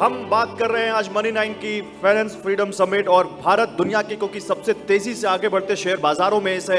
हम बात कर रहे हैं आज मनी 9 की फाइनेंस फ्रीडम समिट और भारत दुनिया के क्योंकि सबसे तेजी से आगे बढ़ते शेयर बाजारों में से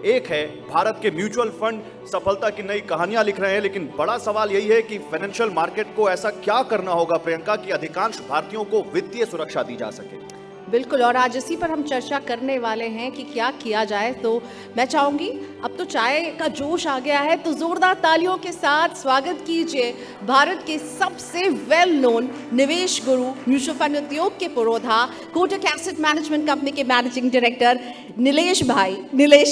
एक है। भारत के म्यूचुअल फंड सफलता की नई कहानियां लिख रहे हैं, लेकिन बड़ा सवाल यही है कि फाइनेंशियल मार्केट को ऐसा क्या करना होगा प्रियंका कि अधिकांश भारतीयों को वित्तीय सुरक्षा दी जा सके। बिल्कुल, और आज इसी पर हम चर्चा करने वाले हैं कि क्या किया जाए। तो मैं चाहूंगी, अब तो चाय का जोश आ गया है, तो जोरदार तालियों के साथ स्वागत कीजिए भारत के सबसे वेल नोन निवेश गुरु, म्यूचुअल फंड उद्योग के पुरोधा, कोटक एसेट मैनेजमेंट कंपनी के मैनेजिंग डायरेक्टर नीलेश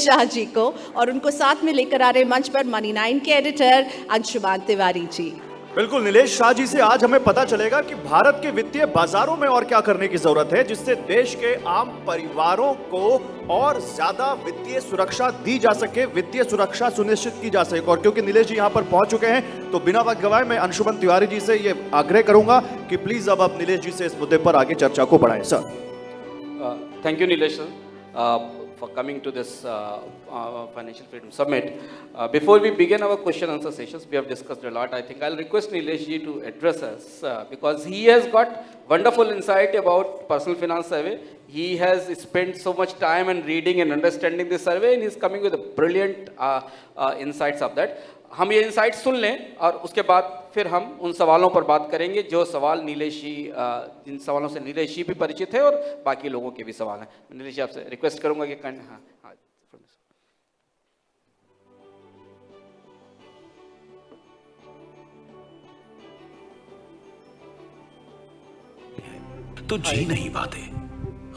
शाह जी को, और उनको साथ में लेकर आ रहे मंच पर मनी 9 के एडिटर अंशुमान तिवारी जी। बिल्कुल, नीलेश शाह जी से आज हमें पता चलेगा कि भारत के वित्तीय बाजारों में और क्या करने की जरूरत है जिससे देश के आम परिवारों को और ज्यादा वित्तीय सुरक्षा दी जा सके, वित्तीय सुरक्षा सुनिश्चित की जा सके। और क्योंकि नीलेश जी यहां पर पहुंच चुके हैं, तो बिना वक्त गवाए मैं अंशुमन तिवारी जी से ये आग्रह करूंगा कि प्लीज अब आप नीलेश जी से इस मुद्दे पर आगे चर्चा को बढ़ाएं। Sir, thank you Nilesh sir for coming to this Financial Freedom Summit. Before we begin our question answer sessions, we have discussed a lot. I think I'll request Nilesh ji to address us because he has got wonderful insight about personal finance survey. He has spent so much time and reading and understanding this survey, and he's coming with a brilliant insights of that. हम ये insight सुन लें और उसके बाद फिर हम उन सवालों पर बात करेंगे जो सवाल नीलेश जी, जिन सवालों से नीलेश जी भी परिचित है और बाकी लोगों के भी सवाल हैं। नीलेश जी आपसे रिक्वेस्ट करूंगा कि हाँ। तो जी नहीं पाते,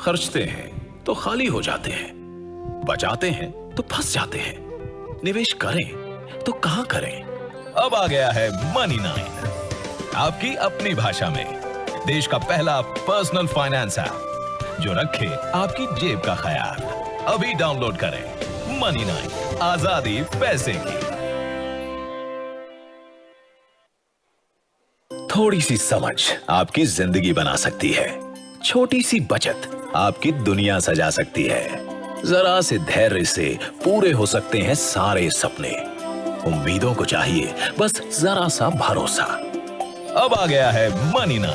खर्चते हैं तो खाली हो जाते हैं, बचाते हैं तो फंस जाते हैं, निवेश करें तो कहां करें। अब आ गया है मनी 9, आपकी अपनी भाषा में देश का पहला पर्सनल फाइनेंस ऐप जो रखे आपकी जेब का ख्याल। अभी डाउनलोड करें मनी 9, आजादी पैसे की। थोड़ी सी समझ आपकी जिंदगी बना सकती है, छोटी सी बचत आपकी दुनिया सजा सकती है, जरा से धैर्य से पूरे हो सकते हैं सारे सपने। उम्मीदों को चाहिए बस जरा सा भरोसा। अब आ गया है मनी 9,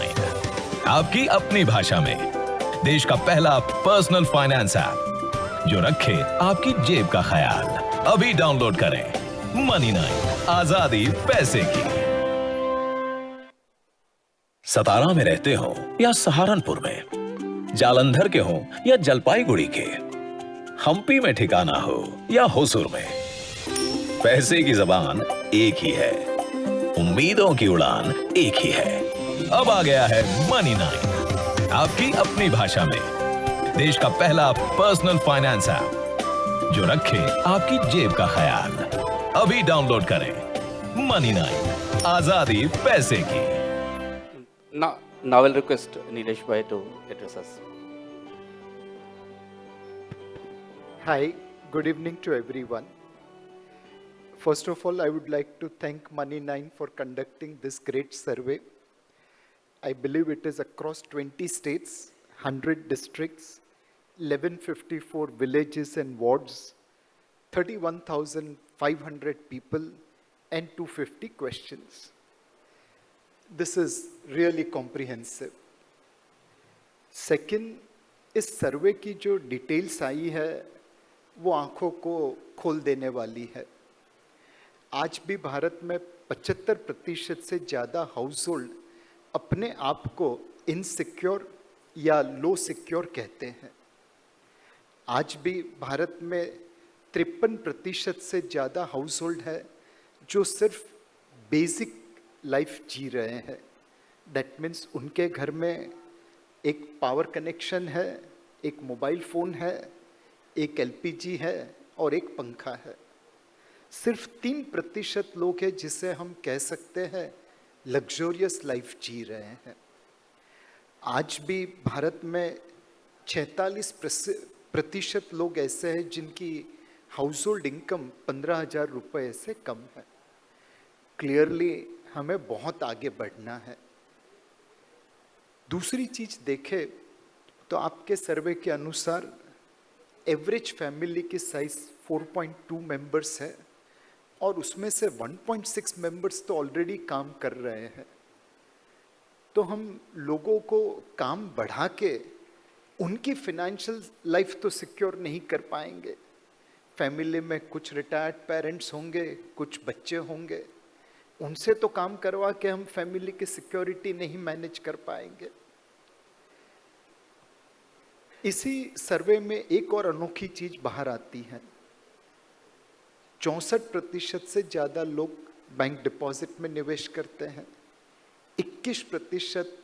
आपकी अपनी भाषा में देश का पहला पर्सनल फाइनेंस ऐप जो रखे आपकी जेब का ख्याल। अभी डाउनलोड करें मनी 9, आजादी पैसे की। सतारा में रहते हो या सहारनपुर में, जालंधर के हो या जलपाईगुड़ी के, हम्पी में ठिकाना हो या होसुर में, पैसे की जबान एक ही है, उम्मीदों की उड़ान एक ही है। अब आ गया है मनी 9, आपकी अपनी भाषा में देश का पहला पर्सनल फाइनेंस ऐप जो रखे आपकी जेब का ख्याल। अभी डाउनलोड करें मनी 9, आजादी पैसे की। Now I'll request Nilesh bhai to address us. Hi, good evening to everyone. First of all, I would like to thank Money 9 for conducting this great survey. I believe it is across 20 states, 100 districts, 1154 villages and wards, 31,500 people, and 250 questions. This is really comprehensive. Second, इस सर्वे की जो details आई है वो आंखों को खोल देने वाली है। आज भी भारत में 75% से ज़्यादा हाउस होल्ड अपने आप को इनसिक्योर या लो सिक्योर कहते हैं। आज भी भारत में 53% से ज़्यादा हाउस होल्ड है जो सिर्फ बेसिक लाइफ जी रहे हैं। दैट मीन्स उनके घर में एक पावर कनेक्शन है, एक मोबाइल फ़ोन है, एक एलपीजी है और एक पंखा है। सिर्फ 3% लोग हैं जिसे हम कह सकते हैं लग्जोरियस लाइफ जी रहे हैं। आज भी भारत में 46% लोग ऐसे हैं जिनकी हाउस होल्ड इनकम 15,000 रुपये से कम है। क्लियरली हमें बहुत आगे बढ़ना है। दूसरी चीज देखें तो आपके सर्वे के अनुसार एवरेज फैमिली की साइज 4.2 मेंबर्स है और उसमें से 1.6 मेंबर्स तो ऑलरेडी काम कर रहे हैं। तो हम लोगों को काम बढ़ा के उनकी फाइनेंशियल लाइफ तो सिक्योर नहीं कर पाएंगे। फैमिली में कुछ रिटायर्ड पेरेंट्स होंगे, कुछ बच्चे होंगे, उनसे तो काम करवा के हम फैमिली की सिक्योरिटी नहीं मैनेज कर पाएंगे। इसी सर्वे में एक और अनोखी चीज बाहर आती है। 64% से ज्यादा लोग बैंक डिपॉजिट में निवेश करते हैं, 21%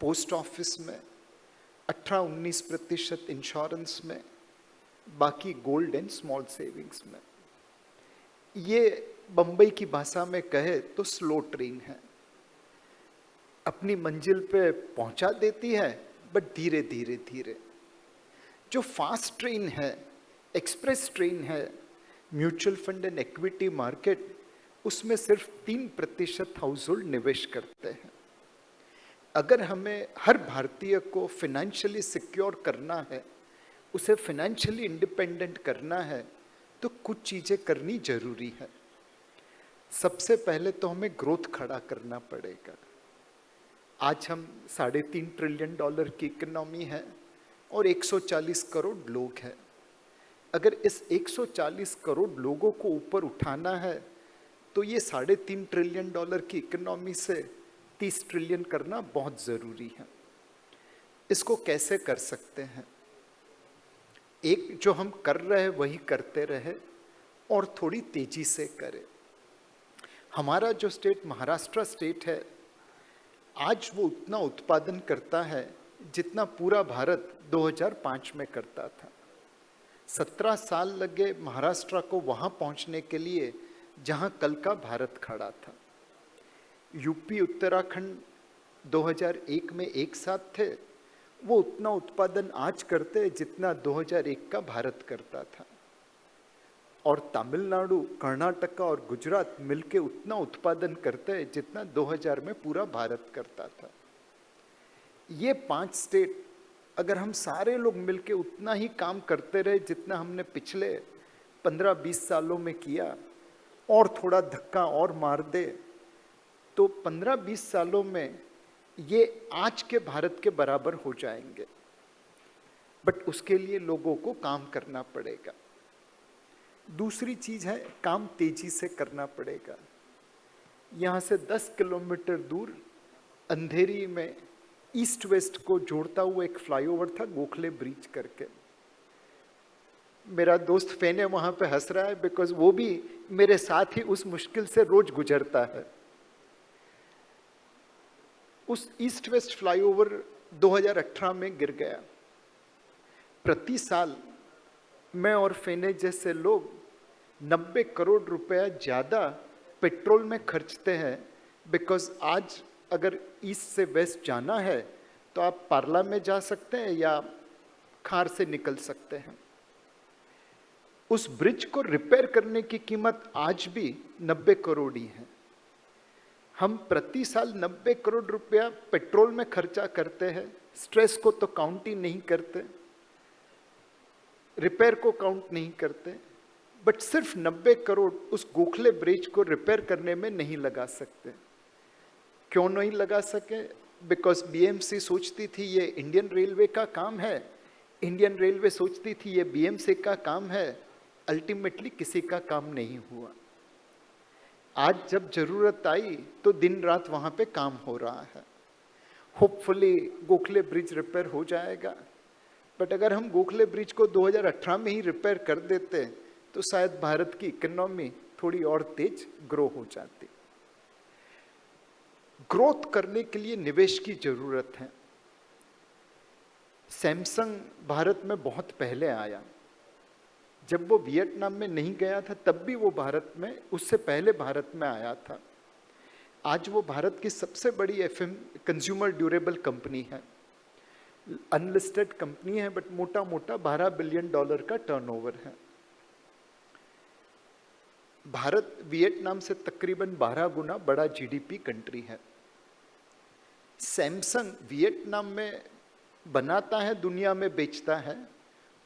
पोस्ट ऑफिस में, 18-19% इंश्योरेंस में, बाकी गोल्ड एंड स्मॉल सेविंग्स में। ये बंबई की भाषा में कहे तो स्लो ट्रेन है, अपनी मंजिल पे पहुंचा देती है बट धीरे धीरे धीरे। जो फास्ट ट्रेन है, एक्सप्रेस ट्रेन है, mutual fund and equity market, उसमें सिर्फ 3% हाउस होल्ड निवेश करते हैं। अगर हमें हर भारतीय को फाइनेंशियली सिक्योर करना है, उसे फाइनेंशियली इंडिपेंडेंट करना है, तो कुछ चीजें करनी जरूरी है। सबसे पहले तो हमें ग्रोथ खड़ा करना पड़ेगा। आज हम $3.5 ट्रिलियन की इकोनॉमी है और 140 करोड़ लोग हैं। अगर इस 140 करोड़ लोगों को ऊपर उठाना है तो ये $3.5 ट्रिलियन की इकोनॉमी से 30 ट्रिलियन करना बहुत जरूरी है। इसको कैसे कर सकते हैं? एक, जो हम कर रहे हैं वही करते रहे और थोड़ी तेजी से करें। हमारा जो स्टेट महाराष्ट्र स्टेट है, आज वो उतना उत्पादन करता है जितना पूरा भारत 2005 में करता था। 17 साल लगे महाराष्ट्र को वहां पहुंचने के लिए जहां कल का भारत खड़ा था। यूपी उत्तराखंड 2001 में एक साथ थे, वो उतना उत्पादन आज करते जितना 2001 का भारत करता था। और तमिलनाडु, कर्नाटका और गुजरात मिलके उतना उत्पादन करते हैं जितना 2000 में पूरा भारत करता था। ये 5 स्टेट अगर हम सारे लोग मिलके उतना ही काम करते रहे जितना हमने पिछले 15-20 सालों में किया, और थोड़ा धक्का और मार दे, तो 15-20 सालों में ये आज के भारत के बराबर हो जाएंगे। बट उसके लिए लोगों को काम करना पड़ेगा। दूसरी चीज है, काम तेजी से करना पड़ेगा। यहाँ से 10 किलोमीटर दूर अंधेरी में ईस्ट वेस्ट को जोड़ता हुआ एक फ्लाईओवर था, गोखले ब्रिज करके। मेरा दोस्त फेने वहां पे हंस रहा है बिकॉज वो भी मेरे साथ ही उस मुश्किल से रोज गुजरता है। उस ईस्ट वेस्ट फ्लाईओवर 2018 में गिर गया। प्रति साल मैं और फेने जैसे लोग 90 करोड़ रुपया ज्यादा पेट्रोल में खर्चते हैं, बिकॉज आज अगर ईस्ट से वेस्ट जाना है तो आप पार्ला में जा सकते हैं या खार से निकल सकते हैं। उस ब्रिज को रिपेयर करने की कीमत आज भी 90 करोड़ ही है। हम प्रति साल 90 करोड़ रुपया पेट्रोल में खर्चा करते हैं, स्ट्रेस को तो काउंट ही नहीं करते, रिपेयर को काउंट नहीं करते, बट सिर्फ 90 करोड़ उस गोखले ब्रिज को रिपेयर करने में नहीं लगा सकते। क्यों नहीं लगा सके? बिकॉज बीएमसी सोचती थी ये इंडियन रेलवे का काम है, इंडियन रेलवे सोचती थी ये बीएमसी का काम है। अल्टीमेटली किसी का काम नहीं हुआ। आज जब जरूरत आई तो दिन रात वहां पे काम हो रहा है। होपफुली गोखले ब्रिज रिपेयर हो जाएगा, बट अगर हम गोखले ब्रिज को 2018 में ही रिपेयर कर देते तो शायद भारत की इकोनॉमी थोड़ी और तेज ग्रो हो जाती। ग्रोथ करने के लिए निवेश की जरूरत है। सैमसंग भारत में बहुत पहले आया। जब वो वियतनाम में नहीं गया था तब भी वो भारत में, उससे पहले भारत में आया था। आज वो भारत की सबसे बड़ी एफएम कंज्यूमर ड्यूरेबल कंपनी है। अनलिस्टेड कंपनी है, बट मोटा मोटा $12 बिलियन का टर्नओवर है। भारत वियतनाम से तकरीबन 12 गुना बड़ा जीडीपी कंट्री है। सैमसंग वियतनाम में बनाता है, दुनिया में बेचता है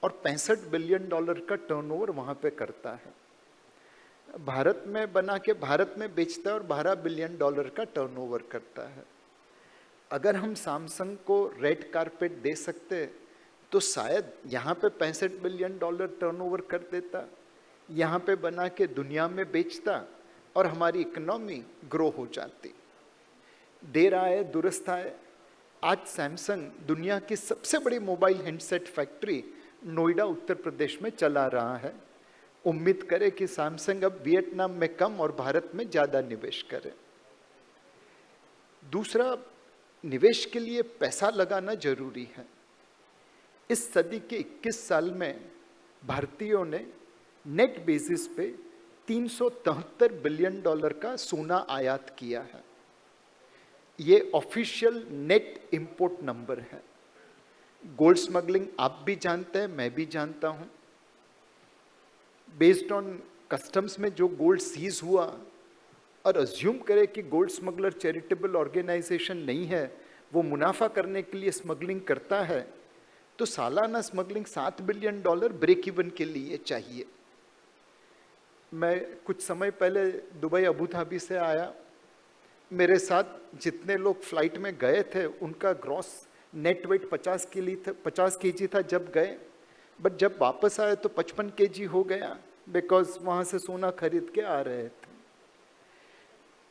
और $65 बिलियन का टर्नओवर वहां पे करता है। भारत में बना के भारत में बेचता है और $12 बिलियन का टर्नओवर करता है। अगर हम सैमसंग को रेड कारपेट दे सकते तो शायद यहाँ पे $65 बिलियन टर्नओवर कर देता, यहाँ पे बना के दुनिया में बेचता और हमारी इकोनॉमी ग्रो हो जाती। देर आए दुरुस्त आए, आज सैमसंग दुनिया की सबसे बड़ी mobile handset factory Noida Uttar Pradesh में चला रहा है। उम्मीद करें कि सैमसंग अब वियतनाम में कम और भारत में ज़्यादा निवेश करे। दूसरा, निवेश के लिए पैसा लगाना जरूरी है। इस सदी के 21 साल में भारतीयों ने नेट बेसिस पे $373 बिलियन का सोना आयात किया है। ये ऑफिशियल नेट इंपोर्ट नंबर है। गोल्ड स्मगलिंग आप भी जानते हैं, मैं भी जानता हूं। बेस्ड ऑन कस्टम्स में जो गोल्ड सीज हुआ और अज्यूम करें कि गोल्ड स्मगलर चैरिटेबल ऑर्गेनाइजेशन नहीं है, वो मुनाफा करने के लिए स्मगलिंग करता है, तो सालाना स्मगलिंग $7 बिलियन ब्रेक इवन के लिए चाहिए। मैं कुछ समय पहले दुबई अबू धाबी से आया। मेरे साथ जितने लोग फ्लाइट में गए थे उनका ग्रॉस नेट वेट 50 केजी था जब गए, बट जब वापस आए तो 55 केजी हो गया, बिकॉज वहाँ से सोना खरीद के आ रहे थे।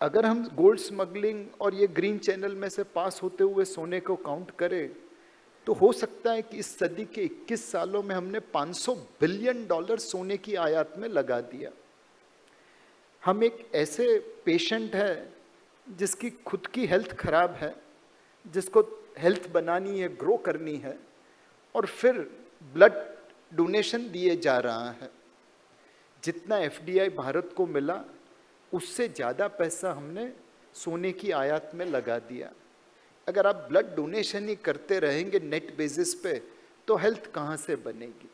अगर हम गोल्ड स्मगलिंग और ये ग्रीन चैनल में से पास होते हुए सोने को काउंट करें तो हो सकता है कि इस सदी के 21 सालों में हमने $500 बिलियन सोने की आयात में लगा दिया। हम एक ऐसे पेशेंट है जिसकी खुद की हेल्थ खराब है, जिसको हेल्थ बनानी है, ग्रो करनी है, और फिर ब्लड डोनेशन दिए जा रहा है। जितना एफडीआई भारत को मिला उससे ज़्यादा पैसा हमने सोने की आयात में लगा दिया। अगर आप ब्लड डोनेशन ही करते रहेंगे नेट बेसिस पे तो हेल्थ कहाँ से बनेगी।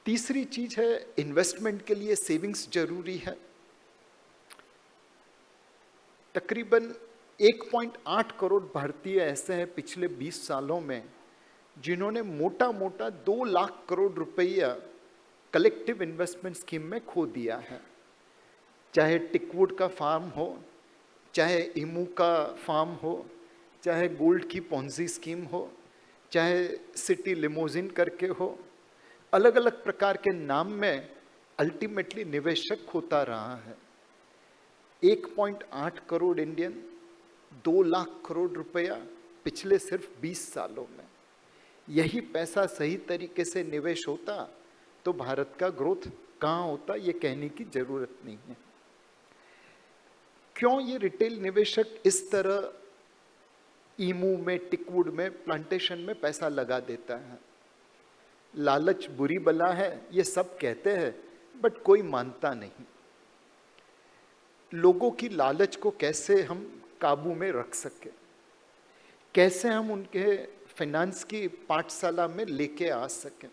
तीसरी चीज है, इन्वेस्टमेंट के लिए सेविंग्स जरूरी है। तकरीबन 1.8 करोड़ भारतीय ऐसे हैं पिछले 20 सालों में जिन्होंने मोटा मोटा 2 लाख करोड़ रुपया कलेक्टिव इन्वेस्टमेंट स्कीम में खो दिया है। चाहे टिकवुड का फार्म हो, चाहे इमू का फार्म हो, चाहे गोल्ड की पॉन्जी स्कीम हो, चाहे सिटी लिमोजिन करके हो, अलग अलग प्रकार के नाम में अल्टीमेटली निवेशक होता रहा है। 1.8 करोड़ इंडियन, 2 लाख करोड़ रुपया पिछले सिर्फ 20 सालों में। यही पैसा सही तरीके से निवेश होता तो भारत का ग्रोथ कहाँ होता, ये कहने की जरूरत नहीं है। क्यों ये रिटेल निवेशक इस तरह ईमू में, टिकवुड में, प्लांटेशन में पैसा लगा देता है? लालच बुरी बला है ये सब कहते हैं, बट कोई मानता नहीं। लोगों की लालच को कैसे हम काबू में रख सके, कैसे हम उनके फाइनेंस की पाठशाला में लेके आ सकें।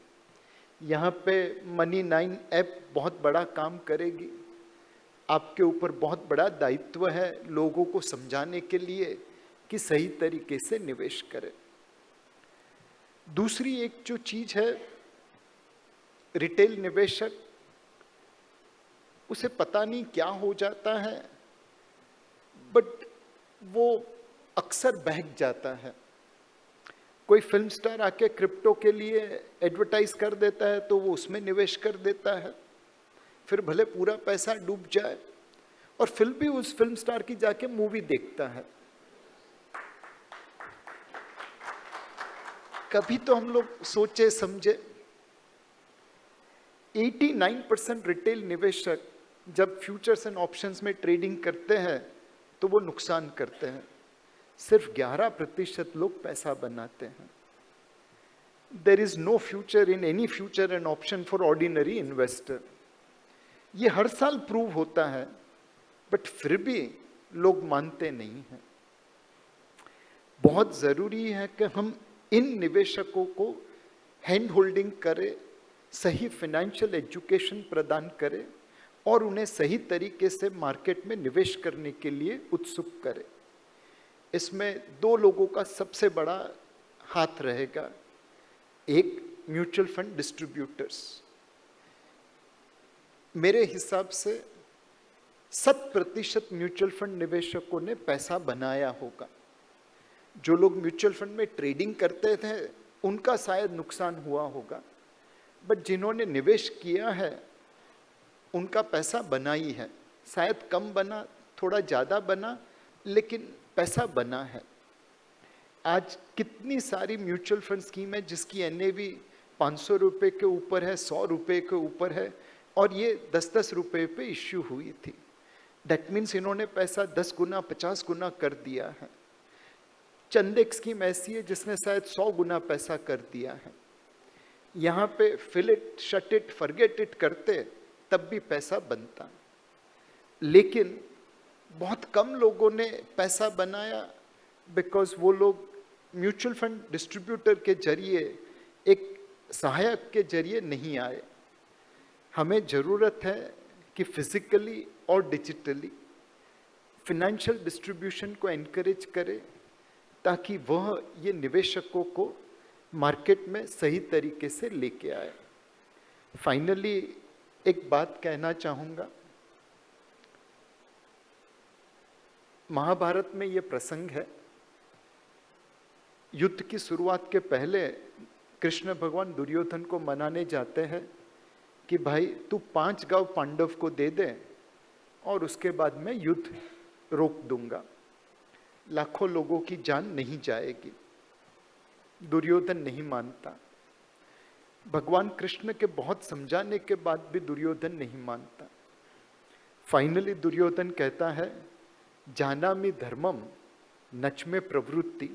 यहाँ पे Money9 ऐप बहुत बड़ा काम करेगी। आपके ऊपर बहुत बड़ा दायित्व है लोगों को समझाने के लिए कि सही तरीके से निवेश करें। दूसरी एक जो चीज है, रिटेल निवेशक, उसे पता नहीं क्या हो जाता है, बट वो अक्सर बहक जाता है। कोई फिल्म स्टार आके क्रिप्टो के लिए एडवर्टाइज कर देता है तो वो उसमें निवेश कर देता है, फिर भले पूरा पैसा डूब जाए, और फिर भी उस फिल्म स्टार की जाके मूवी देखता है। कभी तो हम लोग सोचे समझे, 89% रिटेल निवेशक जब फ्यूचर्स एंड ऑप्शंस में ट्रेडिंग करते हैं तो वो नुकसान करते हैं। सिर्फ 11% लोग पैसा बनाते हैं। There is no future in any future and option for ordinary investor. ये हर साल प्रूव होता है, बट फिर भी लोग मानते नहीं हैं। बहुत जरूरी है कि हम इन निवेशकों को हैंड होल्डिंग करें, सही फाइनेंशियल एजुकेशन प्रदान करें और उन्हें सही तरीके से मार्केट में निवेश करने के लिए उत्सुक करें। इसमें 2 लोगों का सबसे बड़ा हाथ रहेगा। एक, म्यूचुअल फंड डिस्ट्रीब्यूटर्स। मेरे हिसाब से 100% म्यूचुअल फंड निवेशकों ने पैसा बनाया होगा। जो लोग म्यूचुअल फंड में ट्रेडिंग करते थे उनका शायद नुकसान हुआ होगा, बट जिन्होंने निवेश किया है उनका पैसा बना ही है। शायद कम बना, थोड़ा ज़्यादा बना, लेकिन पैसा बना है। आज कितनी सारी म्यूचुअल फंड स्कीम है जिसकी एनएवी 500 रुपये के ऊपर है, 100 रुपये के ऊपर है, और ये 10-10 रुपये पे इश्यू हुई थी। दैट मीन्स इन्होंने पैसा 10 गुना 50 गुना कर दिया है। चंद एक स्कीम ऐसी है जिसने शायद 100 गुना पैसा कर दिया है। यहाँ पे fill it, shut it, forget it करते तब भी पैसा बनता, लेकिन बहुत कम लोगों ने पैसा बनाया बिकॉज वो लोग म्यूचुअल फंड डिस्ट्रीब्यूटर के जरिए, एक सहायक के जरिए नहीं आए। हमें ज़रूरत है कि फिजिकली और डिजिटली फिनेंशियल डिस्ट्रीब्यूशन को एनकरेज करे ताकि वह ये निवेशकों को मार्केट में सही तरीके से लेके आए। फाइनली एक बात कहना चाहूँगा, महाभारत में ये प्रसंग है, युद्ध की शुरुआत के पहले कृष्ण भगवान दुर्योधन को मनाने जाते हैं कि भाई तू 5 गांव पांडव को दे दे और उसके बाद मैं युद्ध रोक दूंगा, लाखों लोगों की जान नहीं जाएगी। दुर्योधन नहीं मानता। भगवान कृष्ण के बहुत समझाने के बाद भी दुर्योधन नहीं मानता। फाइनली दुर्योधन कहता है, जानामि धर्मम नच में प्रवृत्ति,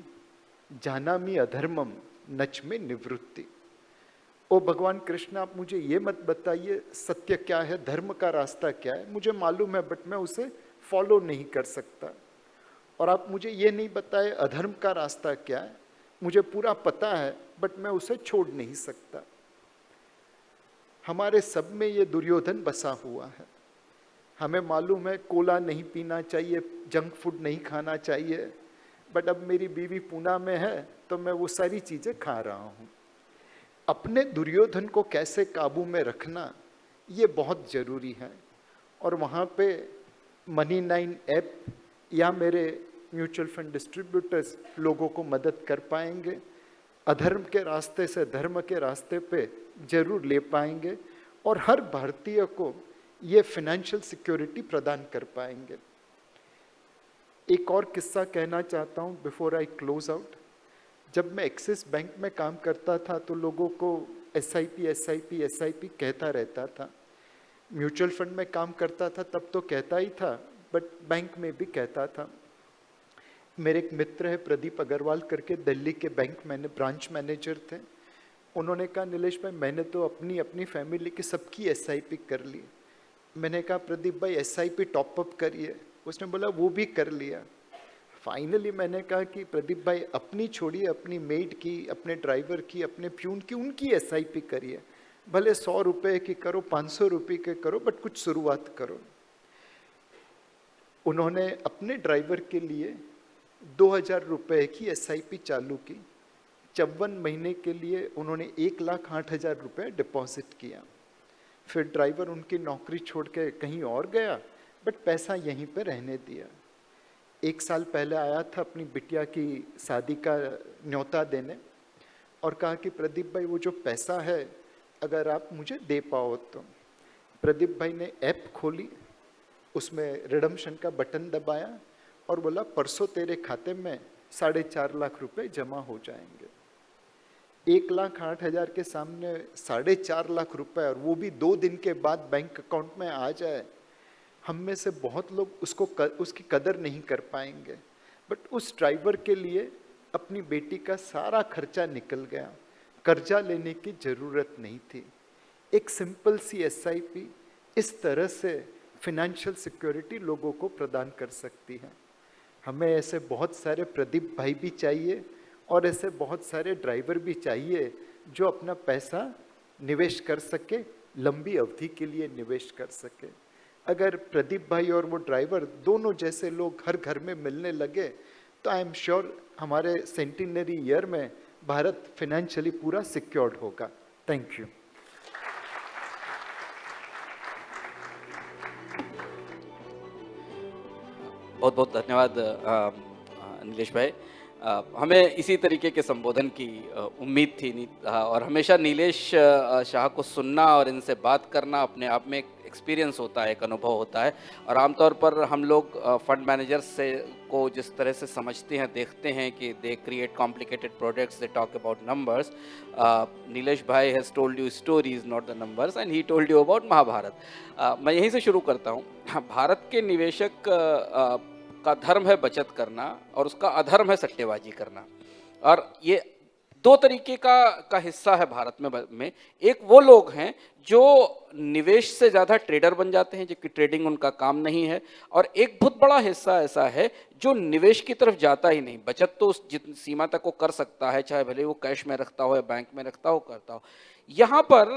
जानामि अधर्मम नच में निवृत्ति। ओ भगवान कृष्ण, आप मुझे ये मत बताइए सत्य क्या है, धर्म का रास्ता क्या है, मुझे मालूम है बट मैं उसे फॉलो नहीं कर सकता। और आप मुझे ये नहीं बताए अधर्म का रास्ता क्या है, मुझे पूरा पता है बट मैं उसे छोड़ नहीं सकता। हमारे सब में ये दुर्योधन बसा हुआ है। हमें मालूम है कोला नहीं पीना चाहिए, जंक फूड नहीं खाना चाहिए, बट अब मेरी बीवी पूना में है तो मैं वो सारी चीज़ें खा रहा हूँ। अपने दुर्योधन को कैसे काबू में रखना ये बहुत ज़रूरी है, और वहाँ पे Money9 ऐप या मेरे म्यूचुअल फंड डिस्ट्रीब्यूटर्स लोगों को मदद कर पाएंगे, अधर्म के रास्ते से धर्म के रास्ते पे जरूर ले पाएंगे, और हर भारतीय को ये फाइनेंशियल सिक्योरिटी प्रदान कर पाएंगे। एक और किस्सा कहना चाहता हूँ बिफोर आई क्लोज आउट। जब मैं एक्सिस बैंक में काम करता था तो लोगों को SIP SIP SIP कहता रहता था। म्यूचुअल फंड में काम करता था तब तो कहता ही था, बट बैंक में भी कहता था। मेरे एक मित्र है प्रदीप अग्रवाल करके, दिल्ली के बैंक में ब्रांच मैनेजर थे। उन्होंने कहा, नीलेश भाई मैंने तो अपनी फैमिली की सबकी SIP कर ली। मैंने कहा प्रदीप भाई SIP टॉपअप करिए। उसने बोला वो भी कर लिया। फाइनली मैंने कहा कि प्रदीप भाई अपनी छोड़िए, अपनी मेड की, अपने ड्राइवर की, अपने प्यून की, उनकी SIP करिए, भले 100 रुपये की करो, 500 रुपये की करो, बट कुछ शुरुआत करो। उन्होंने अपने ड्राइवर के लिए 2000 रुपये की SIP चालू की। 54 महीने के लिए उन्होंने 1,08,000 रुपये डिपॉजिट किया। फिर ड्राइवर उनकी नौकरी छोड़ के कहीं और गया, बट पैसा यहीं पे रहने दिया। 1 साल पहले आया था अपनी बिटिया की शादी का न्योता देने, और कहा कि प्रदीप भाई वो जो पैसा है अगर आप मुझे दे पाओ तो। प्रदीप भाई ने ऐप खोली, उसमें रिडम्पशन का बटन दबाया और बोला परसों तेरे खाते में 4.5 लाख रुपए जमा हो जाएंगे। 1,08,000 के सामने 4.5 लाख रुपए, और वो भी 2 दिन के बाद बैंक अकाउंट में आ जाए। हम में से बहुत लोग उसकी कदर नहीं कर पाएंगे, बट उस ड्राइवर के लिए अपनी बेटी का सारा खर्चा निकल गया। कर्जा लेने की ज़रूरत नहीं थी। एक सिंपल सी SIP इस तरह से फिनेंशियल सिक्योरिटी लोगों को प्रदान कर सकती है। हमें ऐसे बहुत सारे प्रदीप भाई भी चाहिए, और ऐसे बहुत सारे ड्राइवर भी चाहिए जो अपना पैसा निवेश कर सके, लंबी अवधि के लिए निवेश कर सके। अगर प्रदीप भाई और वो ड्राइवर दोनों जैसे लोग हर घर में मिलने लगे तो आई एम श्योर हमारे सेंटिनरी ईयर में भारत फाइनेंशियली पूरा सिक्योर्ड होगा। Thank you. बहुत बहुत धन्यवाद नीलेश भाई। हमें इसी तरीके के संबोधन की उम्मीद थी और हमेशा नीलेश शाह को सुनना और इनसे बात करना अपने आप में एक एक्सपीरियंस होता है, एक अनुभव होता है। और आमतौर पर हम लोग फंड मैनेजर्स से को जिस तरह से समझते हैं, देखते हैं कि they create complicated products, they talk about numbers. Nilesh bhai has told you stories, not the numbers, and he told you about Mahabharat. मैं यहीं से शुरू करता हूँ। भारत के निवेशक का धर्म है बचत करना और उसका अधर्म है सट्टेबाजी करना। और ये दो तरीके का हिस्सा है भारत में। एक वो लोग हैं जो निवेश से ज़्यादा ट्रेडर बन जाते हैं, जबकि ट्रेडिंग उनका काम नहीं है। और एक बहुत बड़ा हिस्सा ऐसा है जो निवेश की तरफ जाता ही नहीं। बचत तो उस जितनी सीमा तक वो कर सकता है, चाहे भले वो कैश में रखता हो या बैंक में रखता हो, करता हो। यहाँ पर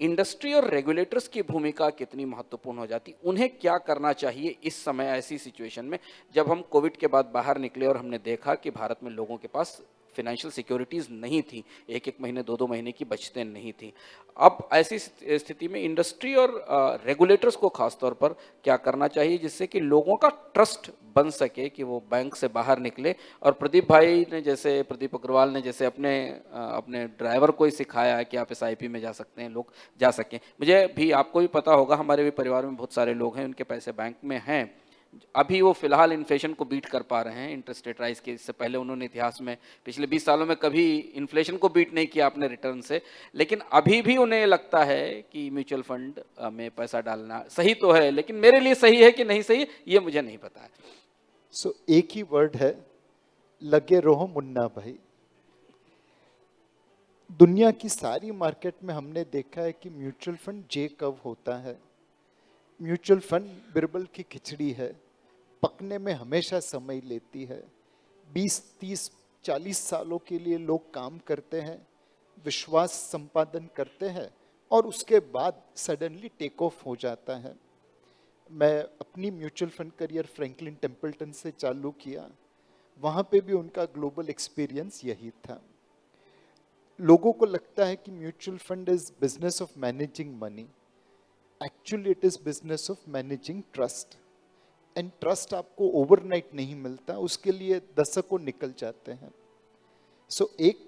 इंडस्ट्री और रेगुलेटर्स की भूमिका कितनी महत्वपूर्ण हो जाती, उन्हें क्या करना चाहिए इस समय ऐसी सिचुएशन में, जब हम कोविड के बाद बाहर निकले और हमने देखा कि भारत में लोगों के पास फाइनेंशियल सिक्योरिटीज़ नहीं थी, एक एक महीने, दो दो महीने की बचतें नहीं थी। अब ऐसी स्थिति में इंडस्ट्री और रेगुलेटर्स को खासतौर पर क्या करना चाहिए जिससे कि लोगों का ट्रस्ट बन सके कि वो बैंक से बाहर निकले। और प्रदीप अग्रवाल ने जैसे अपने ड्राइवर को ही सिखाया कि आप SIP में जा सकते हैं, लोग जा सकें। मुझे भी, आपको भी पता होगा, हमारे भी परिवार में बहुत सारे लोग हैं, उनके पैसे बैंक में हैं। अभी वो फिलहाल इन्फ्लेशन को बीट कर पा रहे हैं, इंटरेस्ट रेट राइज के। इससे पहले उन्होंने इतिहास में पिछले 20 सालों में कभी इन्फ्लेशन को बीट नहीं किया अपने रिटर्न से, लेकिन अभी भी उन्हें लगता है कि म्यूचुअल फंड में पैसा डालना सही तो है, लेकिन मेरे लिए सही है कि नहीं सही ये मुझे नहीं पता है। सो एक ही वर्ड है, लगे रहो मुन्ना भाई। दुनिया की सारी मार्केट में हमने देखा है कि म्यूचुअल फंड जे कब होता है। म्यूचुअल फंड बिरबल की खिचड़ी है, पकने में हमेशा समय लेती है। 20, 30, 40 सालों के लिए लोग काम करते हैं, विश्वास संपादन करते हैं और उसके बाद सडनली टेक ऑफ हो जाता है। मैं अपनी mutual fund career Franklin Templeton से चालू किया, वहाँ पे भी उनका ग्लोबल एक्सपीरियंस यही था। लोगों को लगता है कि mutual fund is business of managing money, actually it is business of managing trust. And trust आपको ओवरनाइट नहीं मिलता, उसके लिए दशकों निकल जाते हैं। सो एक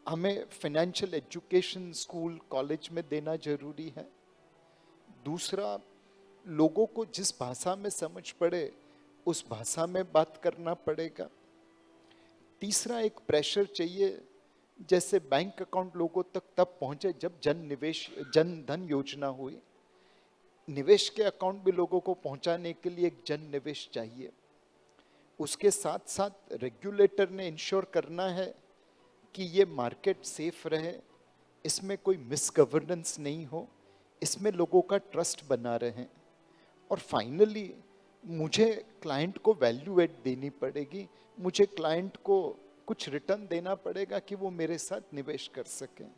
हमें फाइनेंशियल एजुकेशन स्कूल कॉलेज में देना जरूरी है। दूसरा, लोगों को जिस भाषा में समझ पड़े उस भाषा में बात करना पड़ेगा। तीसरा, एक प्रेशर चाहिए, जैसे बैंक अकाउंट लोगों तक तब पहुंचे जब जन धन योजना हुई। निवेश के अकाउंट भी लोगों को पहुंचाने के लिए एक जन निवेश चाहिए। उसके साथ साथ रेगुलेटर ने इंश्योर करना है कि ये मार्केट सेफ रहे, इसमें कोई मिसगवर्नेंस नहीं हो, इसमें लोगों का ट्रस्ट बना रहे। और फाइनली मुझे क्लाइंट को वैल्यू एड देनी पड़ेगी, मुझे क्लाइंट को कुछ रिटर्न देना पड़ेगा कि वो मेरे साथ निवेश कर सकें।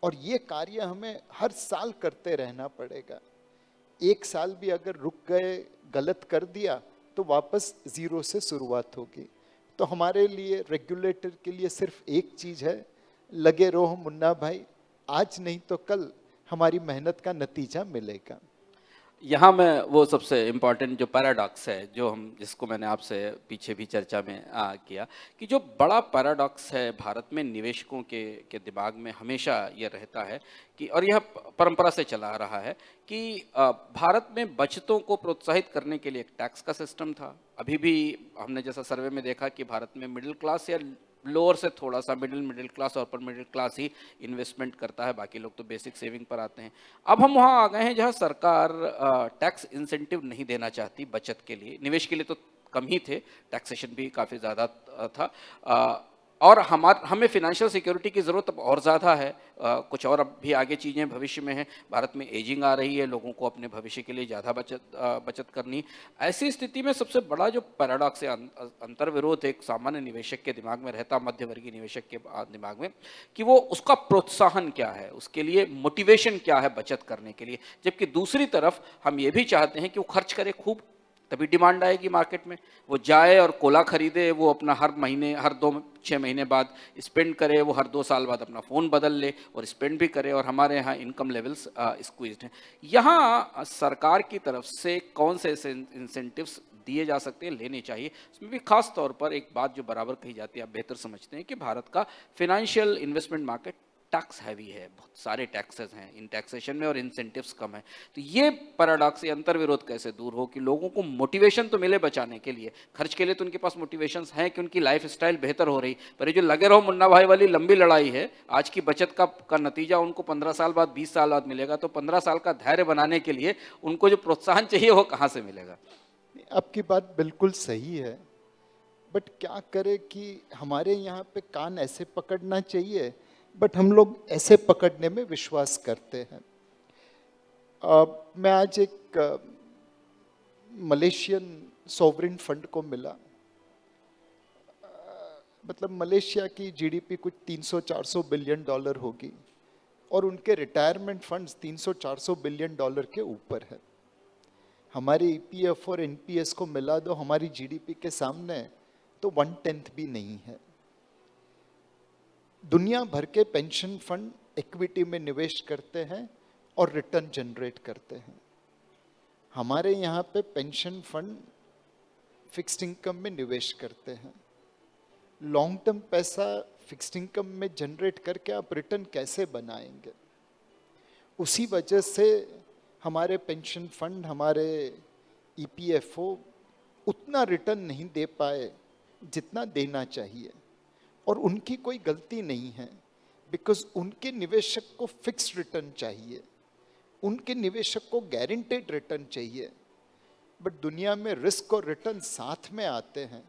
और ये कार्य हमें हर साल करते रहना पड़ेगा। एक साल भी अगर रुक गए, गलत कर दिया, तो वापस जीरो से शुरुआत होगी। तो हमारे लिए, रेगुलेटर के लिए सिर्फ एक चीज़ है, लगे रहो मुन्ना भाई, आज नहीं तो कल हमारी मेहनत का नतीजा मिलेगा। यहाँ मैं वो सबसे इम्पॉर्टेंट जो पैराडॉक्स है, जिसको मैंने आपसे पीछे भी चर्चा में किया, कि जो बड़ा पैराडॉक्स है भारत में निवेशकों के दिमाग में हमेशा ये रहता है कि, और यह परंपरा से चला रहा है कि भारत में बचतों को प्रोत्साहित करने के लिए एक टैक्स का सिस्टम था। अभी भी हमने जैसा सर्वे में देखा कि भारत में मिडिल क्लास या लोअर से थोड़ा सा मिडिल क्लास और अपर मिडिल क्लास ही इन्वेस्टमेंट करता है, बाकी लोग तो बेसिक सेविंग पर आते हैं। अब हम वहाँ आ गए हैं जहाँ सरकार टैक्स इंसेंटिव नहीं देना चाहती बचत के लिए। निवेश के लिए तो कम ही थे, टैक्सेशन भी काफ़ी ज़्यादा था। और हमें फिनेंशियल सिक्योरिटी की ज़रूरत अब और ज़्यादा है। कुछ और अब भी आगे चीज़ें भविष्य में हैं। भारत में एजिंग आ रही है, लोगों को अपने भविष्य के लिए ज़्यादा बचत करनी। ऐसी स्थिति में सबसे बड़ा जो पैराडॉक्स है, अंतर विरोध एक सामान्य निवेशक के दिमाग में रहता, मध्यवर्गीय निवेशक के दिमाग में, कि वो उसका प्रोत्साहन क्या है, उसके लिए मोटिवेशन क्या है बचत करने के लिए। जबकि दूसरी तरफ हम ये भी चाहते हैं कि वो खर्च करे खूब, तभी डिमांड आएगी मार्केट में। वो जाए और कोला खरीदे, वो अपना हर महीने, हर 2-6 महीने बाद स्पेंड करे, वो हर 2 साल बाद अपना फ़ोन बदल ले और स्पेंड भी करे। और हमारे यहाँ इनकम लेवल्स स्क्वीज्ड हैं। यहाँ सरकार की तरफ से कौन से इंसेंटिव्स दिए जा सकते हैं, लेने चाहिए। उसमें भी खास तौर पर एक बात जो बराबर कही जाती है, आप बेहतर समझते हैं, कि भारत का financial investment market tax heavy है, बहुत सारे टैक्सेस हैं इन टैक्सेशन में और इंसेंटिव्स कम है। तो ये पैराडॉक्स, ये अंतर्विरोध कैसे दूर हो कि लोगों को मोटिवेशन तो मिले बचाने के लिए, खर्च के लिए तो उनके पास मोटिवेशंस हैं कि उनकी लाइफ स्टाइल बेहतर हो रही, पर ये जो लगे रहो मुन्ना भाई वाली लंबी लड़ाई है, आज की बचत का नतीजा उनको 15 साल बाद, 20 साल बाद मिलेगा। तो 15 साल का धैर्य बनाने के लिए उनको जो प्रोत्साहन चाहिए वो कहाँ से मिलेगा? आपकी बात बिल्कुल सही है, बट क्या करें कि हमारे यहाँ पे कान ऐसे पकड़ना चाहिए, बट हम लोग ऐसे पकड़ने में विश्वास करते हैं। मैं आज एक मलेशियन सॉवरिन फंड को मिला। मतलब मलेशिया की जीडीपी कुछ 300-400 बिलियन डॉलर होगी और उनके रिटायरमेंट फंड्स 300-400 बिलियन डॉलर के ऊपर है। हमारे ईपीएफ और एनपीएस को मिला दो हमारी जीडीपी के सामने तो 1/10 भी नहीं है। दुनिया भर के पेंशन फंड इक्विटी में निवेश करते हैं और रिटर्न जनरेट करते हैं। हमारे यहाँ पे पेंशन फंड फिक्स्ड इनकम में निवेश करते हैं। लॉन्ग टर्म पैसा फिक्स्ड इनकम में जनरेट करके आप रिटर्न कैसे बनाएंगे? उसी वजह से हमारे पेंशन फंड, हमारे ईपीएफओ उतना रिटर्न नहीं दे पाए जितना देना चाहिए। और उनकी कोई गलती नहीं है, बिकॉज उनके निवेशक को फिक्स्ड रिटर्न चाहिए, उनके निवेशक को गारंटेड रिटर्न चाहिए। बट दुनिया में रिस्क और रिटर्न साथ में आते हैं।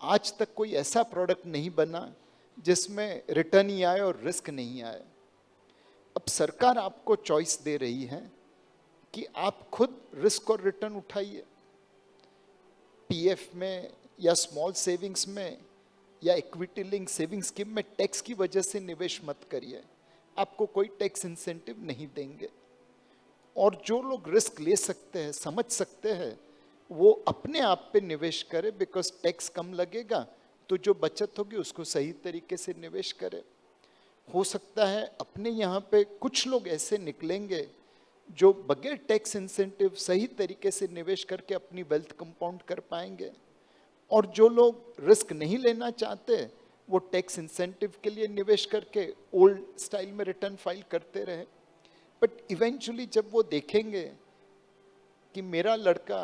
आज तक कोई ऐसा प्रोडक्ट नहीं बना जिसमें रिटर्न ही आए और रिस्क नहीं आए। अब सरकार आपको चॉइस दे रही है कि आप खुद रिस्क और रिटर्न उठाइए। पीएफ में या स्मॉल सेविंग्स में या इक्विटी लिंक सेविंग स्कीम में टैक्स की वजह से निवेश मत करिए, आपको कोई टैक्स इंसेंटिव नहीं देंगे। और जो लोग रिस्क ले सकते हैं, समझ सकते हैं, वो अपने आप पे निवेश करे, बिकॉज टैक्स कम लगेगा तो जो बचत होगी उसको सही तरीके से निवेश करे। हो सकता है अपने यहाँ पे कुछ लोग ऐसे निकलेंगे जो बगैर टैक्स इंसेंटिव सही तरीके से निवेश करके अपनी वेल्थ कंपाउंड कर पाएंगे। और जो लोग रिस्क नहीं लेना चाहते वो टैक्स इंसेंटिव के लिए निवेश करके ओल्ड स्टाइल में रिटर्न फाइल करते रहे। बट इवेंचुअली जब वो देखेंगे कि मेरा लड़का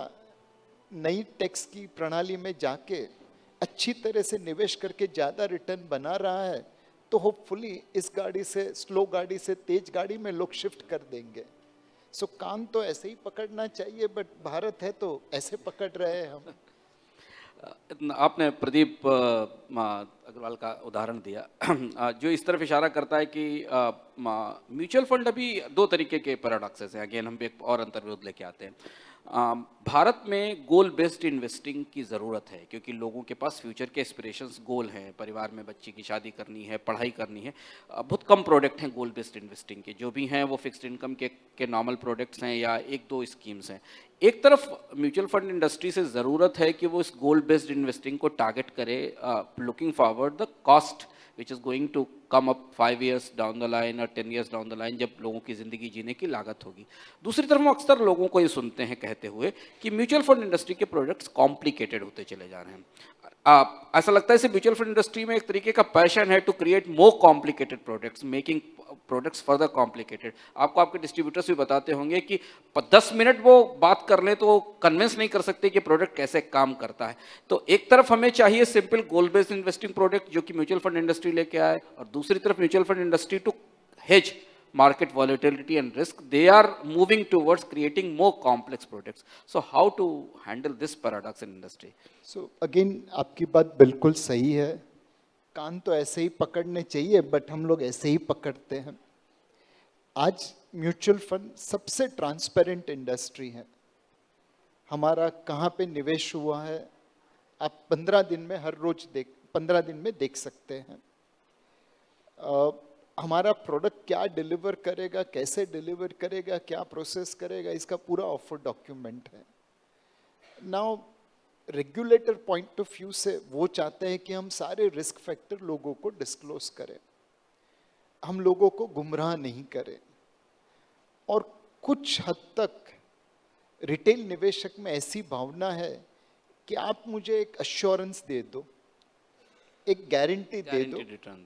नई टैक्स की प्रणाली में जाके अच्छी तरह से निवेश करके ज़्यादा रिटर्न बना रहा है, तो होपफुली इस गाड़ी से, स्लो गाड़ी से तेज गाड़ी में लोग शिफ्ट कर देंगे। सो कान तो ऐसे ही पकड़ना चाहिए, बट भारत है तो ऐसे पकड़ रहे हैं हम। आपने प्रदीप अग्रवाल का उदाहरण दिया जो इस तरफ इशारा करता है कि म्यूचुअल फंड अभी दो तरीके के पैराडॉक्सेस हैं। अगेन हम एक और अंतर्विरोध लेके आते हैं। भारत में गोल बेस्ड इन्वेस्टिंग की ज़रूरत है, क्योंकि लोगों के पास फ्यूचर के एस्पिरेशंस, गोल हैं, परिवार में बच्चे की शादी करनी है, पढ़ाई करनी है। बहुत कम प्रोडक्ट हैं गोल बेस्ड इन्वेस्टिंग के, जो भी हैं वो फिक्स्ड इनकम के नॉर्मल प्रोडक्ट्स हैं या एक दो स्कीम्स हैं। एक तरफ म्यूचुअल फंड इंडस्ट्री से ज़रूरत है कि वो इस गोल बेस्ड इन्वेस्टिंग को टारगेट करे, looking forward the cost which is going to come up 5 years down the line or 10 years down the line, जब लोगों की ज़िंदगी जीने की लागत होगी। दूसरी तरफ हम अक्सर लोगों को ये सुनते हैं कहते हुए कि म्यूचुअल फंड इंडस्ट्री के प्रोडक्ट्स कॉम्प्लिकेटेड होते चले जा रहे हैं। ऐसा लगता है इसे म्यूचुअल फंड इंडस्ट्री में एक तरीके का पैशन है to create more complicated products, making products further complicated. आपको आपके डिस्ट्रीब्यूटर्स भी बताते होंगे कि 10 मिनट वो बात कर लें तो वो कन्विंस नहीं कर सकते कि प्रोडक्ट कैसे काम करता है। तो एक तरफ हमें चाहिए सिंपल गोल बेस्ड इन्वेस्टिंग प्रोडक्ट जो कि म्यूचुअल फंड इंडस्ट्री लेके आए, और दूसरी तरफ mutual fund industry to hedge market volatility and risk, they are moving towards creating more complex products. So how to handle this paradox in industry? So again आपकी बात बिल्कुल सही है, कान तो ऐसे ही पकड़ने चाहिए, बट हम लोग ऐसे ही पकड़ते हैं। आज म्यूचुअल फंड सबसे ट्रांसपेरेंट इंडस्ट्री है। हमारा कहाँ पे निवेश हुआ है आप 15 दिन में हर रोज 15 दिन में देख सकते हैं। हमारा प्रोडक्ट क्या डिलीवर करेगा, कैसे डिलीवर करेगा, क्या प्रोसेस करेगा, इसका पूरा ऑफर डॉक्यूमेंट है। Now regulator point of view से वो चाहते हैं कि हम सारे रिस्क फैक्टर लोगों को डिस्क्लोज करें, हम लोगों को गुमराह नहीं करें। और कुछ हद तक रिटेल निवेशक में ऐसी भावना है कि आप मुझे एक अश्योरेंस दे दो, एक गारंटी दे दो, Guaranteed return.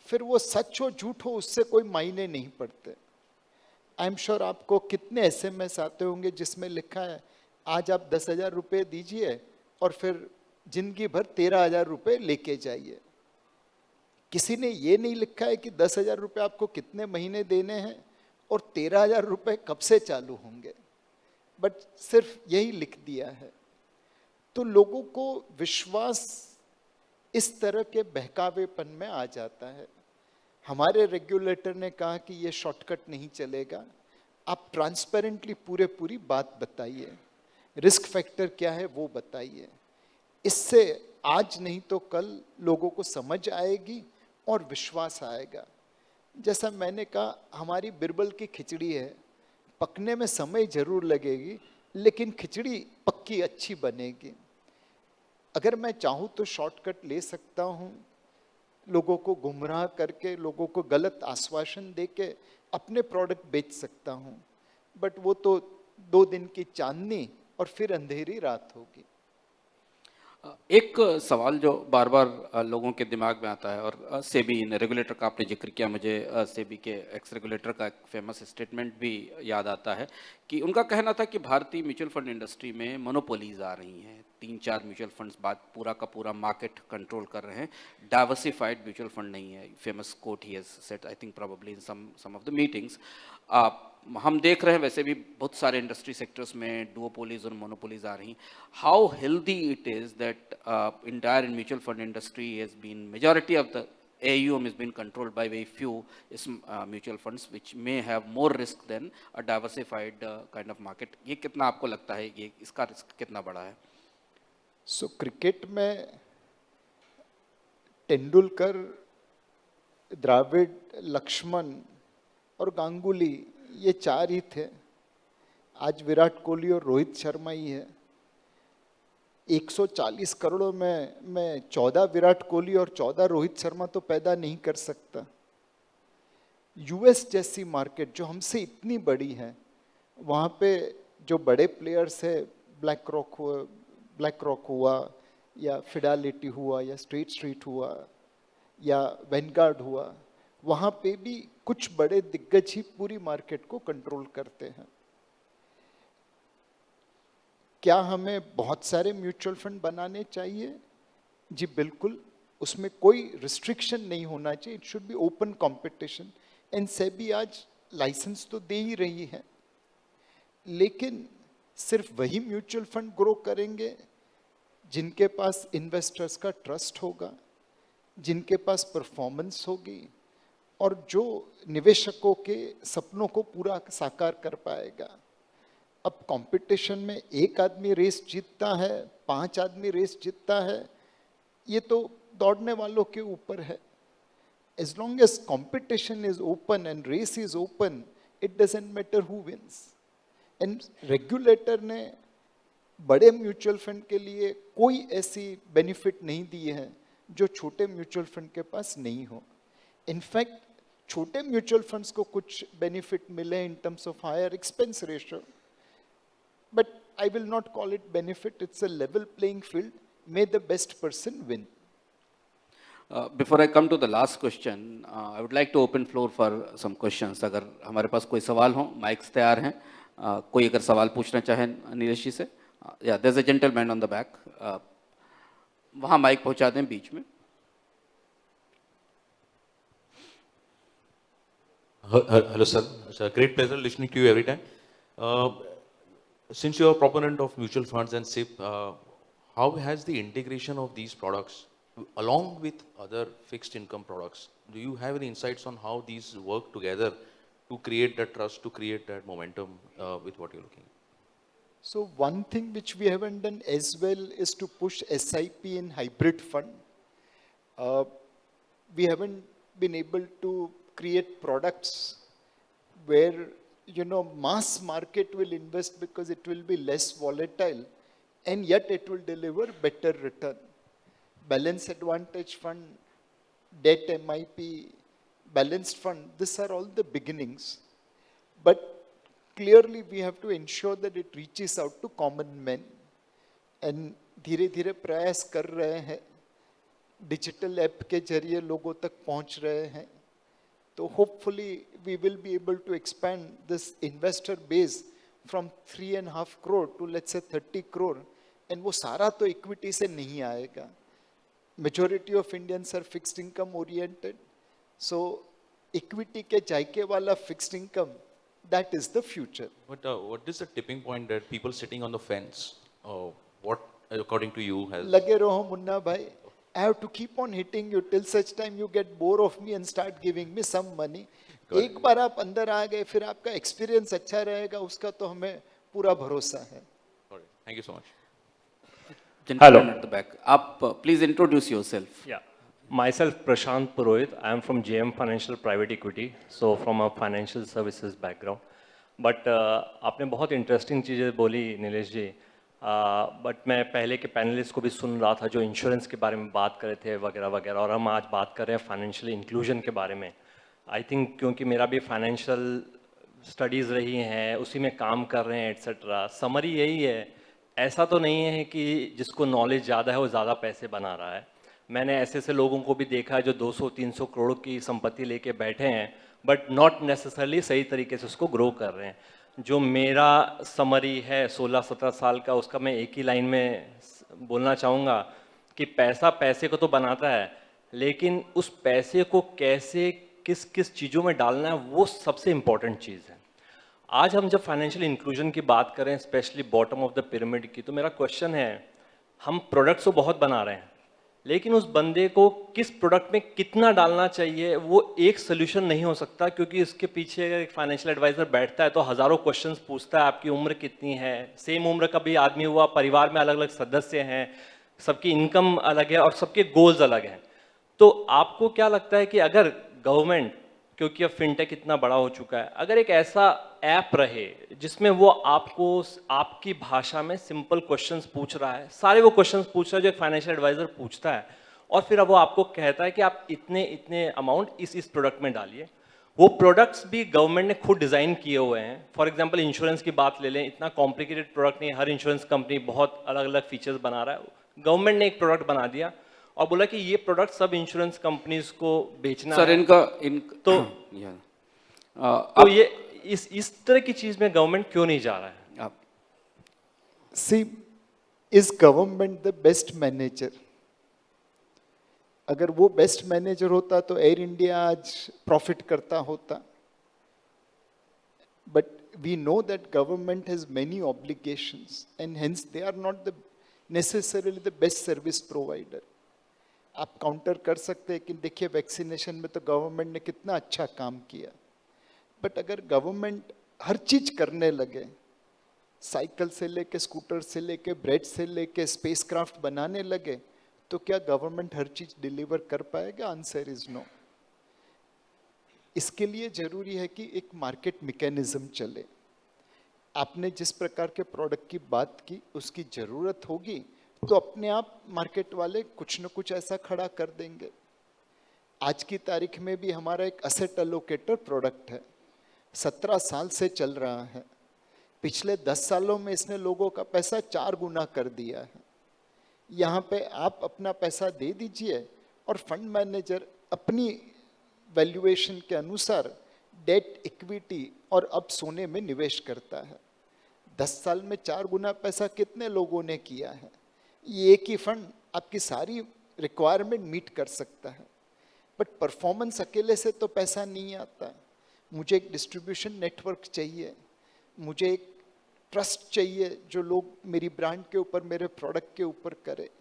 फिर वो सच हो झूठ हो उससे कोई मायने नहीं पड़ते। आई एम श्योर आपको कितने एसएमएस आते होंगे जिसमें लिखा है आज आप 10,000 रुपये दीजिए और फिर जिंदगी भर 13,000 रुपये लेके जाइए। किसी ने ये नहीं लिखा है कि 10,000 रुपये आपको कितने महीने देने हैं और 13,000 रुपये कब से चालू होंगे, बट सिर्फ यही लिख दिया है। तो लोगों को विश्वास इस तरह के बहकावेपन में आ जाता है। हमारे रेगुलेटर ने कहा कि ये शॉर्टकट नहीं चलेगा, आप ट्रांसपेरेंटली पूरी बात बताइए, रिस्क फैक्टर क्या है वो बताइए। इससे आज नहीं तो कल लोगों को समझ आएगी और विश्वास आएगा। जैसा मैंने कहा, हमारी बिरबल की खिचड़ी है, पकने में समय जरूर लगेगी लेकिन खिचड़ी पक्की अच्छी बनेगी। अगर मैं चाहूँ तो शॉर्टकट ले सकता हूँ, लोगों को गुमराह करके, लोगों को गलत आश्वासन देके अपने प्रोडक्ट बेच सकता हूँ, बट वो तो 2 दिन की चांदनी और फिर अंधेरी रात होगी। एक सवाल जो बार बार लोगों के दिमाग में आता है, और सेबी रेगुलेटर का आपने जिक्र किया, मुझे सेबी के एक्स रेगुलेटर का एक फेमस स्टेटमेंट भी याद आता है कि उनका कहना था कि भारतीय म्यूचुअल फंड इंडस्ट्री में मोनोपोलीज आ रही हैं, 3-4 म्यूचुअल फंड्स बाद पूरा का पूरा मार्केट कंट्रोल कर रहे हैं, डाइवर्सिफाइड म्यूचुअल फंड नहीं है। Famous quote he has said, I think probably in some of the meetings. हम देख रहे हैं वैसे भी बहुत सारे इंडस्ट्री सेक्टर्स में डुओपोलीज और मोनोपोलीज आ रही। How healthy it is that entire mutual fund industry has been, majority of the AUM has been controlled by very few mutual funds which may have more risk than a diversified kind of market. ये कितना आपको लगता है, ये इसका risk कितना बड़ा है? सो क्रिकेट में तेंदुलकर, द्रविड़, लक्ष्मण और गांगुली ये 4 ही थे। आज विराट कोहली और रोहित शर्मा ही है। 140 करोड़ में मैं 14 विराट कोहली और 14 रोहित शर्मा तो पैदा नहीं कर सकता। यूएस जैसी मार्केट जो हमसे इतनी बड़ी है, वहाँ पे जो बड़े प्लेयर्स है, ब्लैक रॉक हुआ या फिडेलिटी हुआ या स्ट्रीट हुआ या वैनगार्ड हुआ, वहाँ पे भी कुछ बड़े दिग्गज ही पूरी मार्केट को कंट्रोल करते हैं। क्या हमें बहुत सारे म्यूचुअल फंड बनाने चाहिए? जी बिल्कुल, उसमें कोई रिस्ट्रिक्शन नहीं होना चाहिए। It should be open competition. And SEBI आज लाइसेंस तो दे ही रही है, लेकिन सिर्फ वही म्यूचुअल फंड ग्रो करेंगे जिनके पास इन्वेस्टर्स का ट्रस्ट होगा, जिनके पास परफॉर्मेंस होगी और जो निवेशकों के सपनों को पूरा साकार कर पाएगा। अब कंपटीशन में एक आदमी रेस जीतता है, 5 आदमी रेस जीतता है, ये तो दौड़ने वालों के ऊपर है। As long as competition is open and race is open, it doesn't matter who wins. And regulator ने बड़े म्यूचुअल फंड के लिए कोई ऐसी बेनिफिट नहीं दी है जो छोटे म्यूचुअल फंड के पास नहीं हो। इनफैक्ट छोटे म्यूचुअल फंड्स को कुछ बेनिफिट मिले in terms of higher expense ratio, but I will not call it benefit. It's a level playing field. May the best person win. Before I come to the last question, I would like to open floor for some questions. अगर हमारे पास कोई सवाल हो, mics तैयार हैं। कोई अगर सवाल पूछना चाहे नीलेश जी से, या there's a gentleman on the back. वहाँ माइक पहुँचा दें बीच में। Hello sir, it's a great pleasure listening to you every time. Since you are a proponent of mutual funds and SIP, how has the integration of these products along with other fixed income products, do you have any insights on how these work together to create that trust, to create that momentum with what you're looking at? So one thing which we haven't done as well is to push SIP in hybrid fund. We haven't been able to create products where mass market will invest because it will be less volatile and yet it will deliver better return. Balance advantage fund, debt MIP, balanced fund, these are all the beginnings. But clearly we have to ensure that it reaches out to common men. And धीरे धीरे प्रयास कर रहे हैं, digital app के जरिए लोगों तक पहुंच रहे हैं। तो hopefully we will be able to expand this investor base from 3.5 crore to let's say 30 crore. And वो सारा तो इक्विटी से नहीं आएगा। Majority of Indians are fixed income oriented, so equity के जायके वाला fixed income, that is the future. But what is the tipping point that people sitting on the fence, what according to you has? लगे रहो मुन्ना भाई, I have to keep on hitting you till such time you get bored of me and start giving me some money. एक बार आप अंदर आ गए, फिर आपका experience अच्छा रहेगा, उसका तो हमें पूरा भरोसा है। Thank you so much. Gentleman at the back. आप please introduce yourself. Yeah, myself Prashant Purohit. I am from JM Financial Private Equity, so from a financial services background. But आपने बहुत इंटरेस्टिंग चीज़ें बोली नीलेश जी। बट मैं पहले के panelist को भी सुन रहा था जो इंश्योरेंस के बारे में बात कर रहे थे वगैरह वगैरह, और हम आज बात कर रहे हैं फाइनेंशियल इंक्लूजन के बारे में। आई थिंक क्योंकि मेरा भी फाइनेंशियल स्टडीज़ रही हैं, उसी में काम कर रहे हैं एट्सेट्रा, समरी यही है। ऐसा तो नहीं है कि जिसको नॉलेज ज़्यादा है वो ज़्यादा पैसे बना रहा है। मैंने ऐसे ऐसे लोगों को भी देखा है जो 200-300 करोड़ की संपत्ति लेके बैठे हैं, बट नॉट नेसेसरली सही तरीके से उसको ग्रो कर रहे हैं। जो मेरा समरी है 16-17 साल का, उसका मैं एक ही लाइन में बोलना चाहूँगा कि पैसा पैसे को तो बनाता है, लेकिन उस पैसे को कैसे किस किस चीज़ों में डालना है वो सबसे इम्पॉर्टेंट चीज़ है। आज हम जब फाइनेंशियल इंक्लूजन की बात करें, specially bottom of the pyramid की, तो मेरा क्वेश्चन है, हम प्रोडक्ट्स तो बहुत बना रहे हैं, लेकिन उस बंदे को किस प्रोडक्ट में कितना डालना चाहिए वो एक सोल्यूशन नहीं हो सकता, क्योंकि इसके पीछे अगर एक फाइनेंशियल एडवाइजर बैठता है तो हज़ारों क्वेश्चंस पूछता है। आपकी उम्र कितनी है, सेम उम्र का भी आदमी हुआ, परिवार में अलग अलग सदस्य हैं, सबकी इनकम अलग है और सबके गोल्स अलग हैं। तो आपको क्या लगता है कि अगर गवर्नमेंट, क्योंकि अब फिनटेक इतना बड़ा हो चुका है, अगर एक ऐसा ऐप रहे जिसमें वो आपको आपकी भाषा में सिंपल क्वेश्चंस पूछ रहा है, सारे वो क्वेश्चंस पूछ रहा है जो एक फाइनेंशियल एडवाइजर पूछता है, और फिर अब वो आपको कहता है कि आप इतने इतने अमाउंट इस प्रोडक्ट में डालिए। वो प्रोडक्ट्स भी गवर्नमेंट ने खुद डिज़ाइन किए हुए हैं। फॉर एग्जांपल इंश्योरेंस की बात ले लें, इतना कॉम्प्लिकेटेड प्रोडक्ट नहीं, हर इंश्योरेंस कंपनी बहुत अलग अलग फीचर्स बना रहा है। गवर्नमेंट ने एक प्रोडक्ट बना दिया और बोला कि ये प्रोडक्ट सब इंश्योरेंस कंपनीज को बेचना सर है। तो ये इस तरह की चीज में गवर्नमेंट क्यों नहीं जा रहा है? आप see, is government the best manager? अगर वो बेस्ट मैनेजर होता तो एयर इंडिया आज प्रॉफिट करता होता। But we know that government has many obligations and hence they are not the necessarily the best service provider. आप काउंटर कर सकते हैं कि देखिए वैक्सीनेशन में तो गवर्नमेंट ने कितना अच्छा काम किया, बट अगर गवर्नमेंट हर चीज करने लगे, साइकिल से लेके स्कूटर से लेके ब्रेड से लेके स्पेसक्राफ्ट बनाने लगे, तो क्या गवर्नमेंट हर चीज डिलीवर कर पाएगा? Answer is no. इसके लिए जरूरी है कि एक मार्केट मैकेनिज्म चले। आपने जिस प्रकार के प्रोडक्ट की बात की, उसकी जरूरत होगी तो अपने आप मार्केट वाले कुछ न कुछ ऐसा खड़ा कर देंगे। आज की तारीख में भी हमारा एक असेट एलोकेटर प्रोडक्ट है, 17 साल से चल रहा है। पिछले 10 सालों में इसने लोगों का पैसा 4 गुना कर दिया है। यहाँ पे आप अपना पैसा दे दीजिए और फंड मैनेजर अपनी वैल्यूएशन के अनुसार डेट, इक्विटी और अब सोने में निवेश करता है। 10 साल में 4 गुना पैसा कितने लोगों ने किया है? ये एक ही फंड आपकी सारी रिक्वायरमेंट मीट कर सकता है। बट परफॉर्मेंस अकेले से तो पैसा नहीं आता। मुझे एक डिस्ट्रीब्यूशन नेटवर्क चाहिए, मुझे एक ट्रस्ट चाहिए जो लोग मेरी ब्रांड के ऊपर, मेरे प्रोडक्ट के ऊपर करे।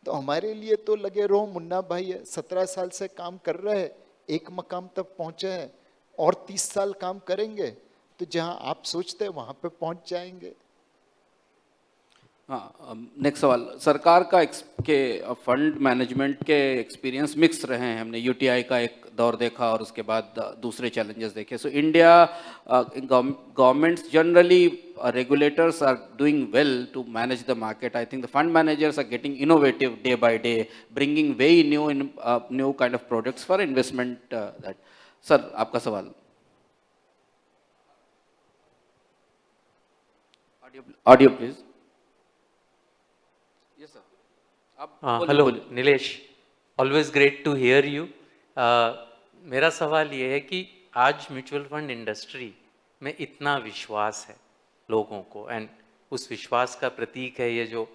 तो हमारे लिए तो लगे रहो मुन्ना भाई है, 17 साल से काम कर रहे हैं, एक मकाम तक पहुंचे हैं, और 30 साल काम करेंगे तो जहां आप सोचते हैं वहां पे पहुंच जाएंगे। हाँ, नेक्स्ट सवाल। सरकार का के फंड मैनेजमेंट के एक्सपीरियंस मिक्स रहे हैं। हमने यूटीआई का एक दौर देखा और उसके बाद दूसरे चैलेंजेस देखे। So India governments generally regulators are doing well to manage the market. I think the fund managers are getting innovative day by day, bringing very new kind of products for investment. That sir, आपका सवाल। Audio please. Hello Nilesh, always great to hear you. मेरा सवाल ये है कि आज mutual fund industry में इतना विश्वास है लोगों को, एंड उस विश्वास का प्रतीक है ये जो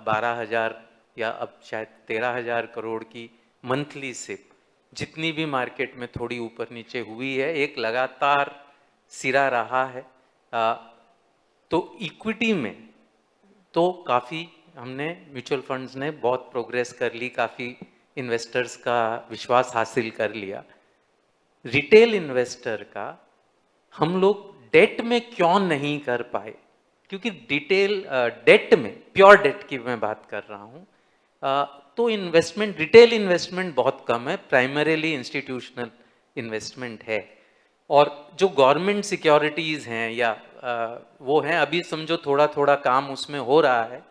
12,000 या अब शायद 13,000 करोड़ की मंथली सिप जितनी भी मार्केट में थोड़ी ऊपर नीचे हुई है, एक लगातार सिरा रहा है। तो इक्विटी में तो काफ़ी हमने म्यूचुअल फंड्स ने बहुत प्रोग्रेस कर ली, काफ़ी इन्वेस्टर्स का विश्वास हासिल कर लिया। रिटेल इन्वेस्टर का हम लोग डेट में क्यों नहीं कर पाए? क्योंकि डेट में, प्योर डेट की मैं बात कर रहा हूँ, तो इन्वेस्टमेंट, रिटेल इन्वेस्टमेंट बहुत कम है, प्राइमरीली इंस्टीट्यूशनल इन्वेस्टमेंट है। और जो गवर्नमेंट सिक्योरिटीज़ हैं या वो हैं, अभी समझो थोड़ा थोड़ा काम उसमें हो रहा है,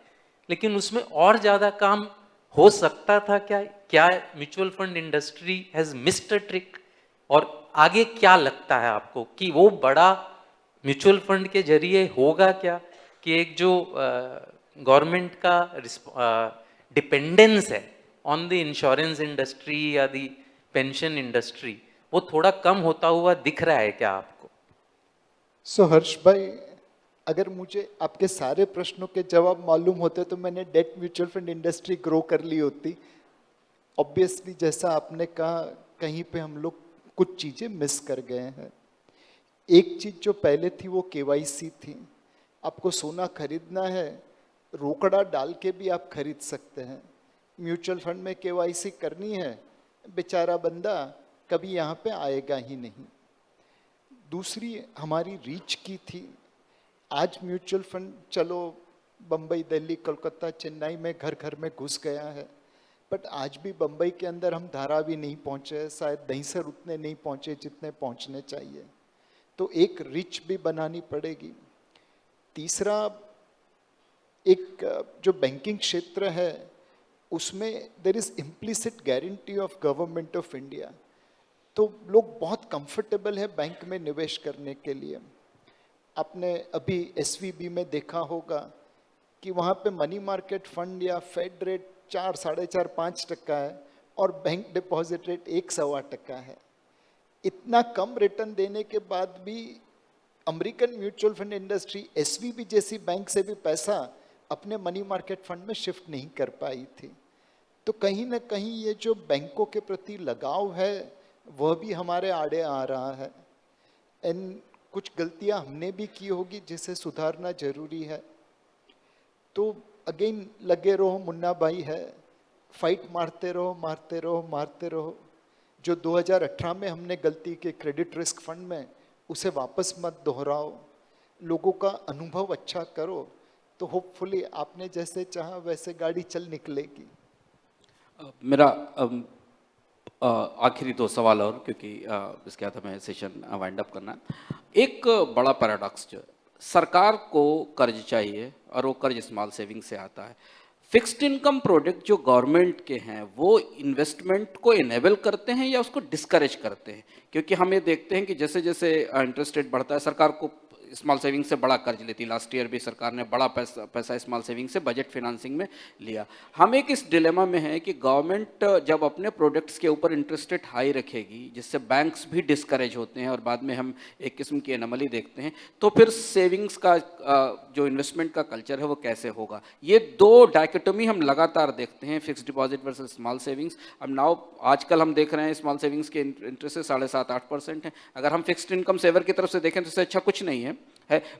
लेकिन उसमें और ज़्यादा काम हो सकता था क्या mutual fund industry has missed a trick? और आगे क्या लगता है आपको कि वो बड़ा म्यूचुअल फंड के जरिए होगा क्या, कि एक जो गवर्नमेंट का डिपेंडेंस है ऑन द इंश्योरेंस इंडस्ट्री या द पेंशन इंडस्ट्री, वो थोड़ा कम होता हुआ दिख रहा है क्या आपको? सो हर्ष भाई, अगर मुझे आपके सारे प्रश्नों के जवाब मालूम होते तो मैंने debt mutual fund industry grow कर ली होती। ऑब्वियसली जैसा आपने कहा, कहीं पे हम लोग कुछ चीज़ें मिस कर गए हैं। एक चीज़ जो पहले थी वो केवाईसी थी। आपको सोना खरीदना है, रोकड़ा डाल के भी आप खरीद सकते हैं। म्यूचुअल फंड में केवाईसी करनी है, बेचारा बंदा कभी यहाँ पे आएगा ही नहीं। दूसरी हमारी रीच की थी। आज म्यूचुअल फंड चलो बम्बई, दिल्ली, कोलकाता, चेन्नई में घर घर में घुस गया है, बट आज भी बम्बई के अंदर हम धारावी नहीं पहुँचे, शायद दहीसर उतने नहीं पहुँचे जितने पहुँचने चाहिए। तो एक रीच भी बनानी पड़ेगी। तीसरा, एक जो बैंकिंग क्षेत्र है उसमें there is implicit guarantee of government of India. तो लोग बहुत कंफर्टेबल है बैंक में निवेश करने के लिए। आपने अभी SVB में देखा होगा कि वहाँ पे मनी मार्केट फंड या फेड रेट 4, 4.5, 5% है और बैंक डिपॉजिट रेट 1.25% है। इतना कम रिटर्न देने के बाद भी American mutual fund industry SVB जैसी बैंक से भी पैसा अपने मनी मार्केट फंड में शिफ्ट नहीं कर पाई थी। तो कहीं ना कहीं ये जो बैंकों के प्रति लगाव है वह भी हमारे आड़े आ रहा है। एंड कुछ गलतियां हमने भी की होगी जिसे सुधारना जरूरी है। तो अगेन लगे रहो, मुन्ना भाई है, फाइट मारते रहो, मारते रहो, मारते रहो। जो 2018 में हमने गलती की क्रेडिट रिस्क फंड में, उसे वापस मत दोहराओ। लोगों का अनुभव अच्छा करो, तो होपफुली आपने जैसे चाहा वैसे गाड़ी चल निकलेगी। मेरा आखिरी 2 सवाल और, क्योंकि इसके बाद हमें सेशन वाइंड अप करना है। एक बड़ा पैराडॉक्स जो सरकार को कर्ज चाहिए और वो कर्ज स्मॉल सेविंग से आता है। फिक्स्ड इनकम प्रोडक्ट जो गवर्नमेंट के हैं वो इन्वेस्टमेंट को इनेबल करते हैं या उसको डिस्करेज करते हैं? क्योंकि हम ये देखते हैं कि जैसे जैसे इंटरेस्ट रेट बढ़ता है, सरकार को स्मॉल सेविंग से बड़ा कर्ज लेती। लास्ट ईयर भी सरकार ने बड़ा पैसा स्मॉल सेविंग से बजट फाइनेंसिंग में लिया। हम एक इस डिलेमा में हैं कि गवर्नमेंट जब अपने प्रोडक्ट्स के ऊपर इंटरेस्ट रेट हाई रखेगी, जिससे बैंक्स भी डिस्करेज होते हैं और बाद में हम एक किस्म की एनोमली देखते हैं, तो फिर सेविंग्स का जो इन्वेस्टमेंट का कल्चर है वो कैसे होगा? ये 2 डायकोटोमी हम लगातार देखते हैं, fixed deposit versus small savings. अब नाउ आजकल हम देख रहे हैं स्मॉल सेविंग्स के इंटरेस्ट से 7.5-8% है। अगर हम फिक्स्ड इनकम सेवर की तरफ से देखें तो इससे अच्छा कुछ नहीं है,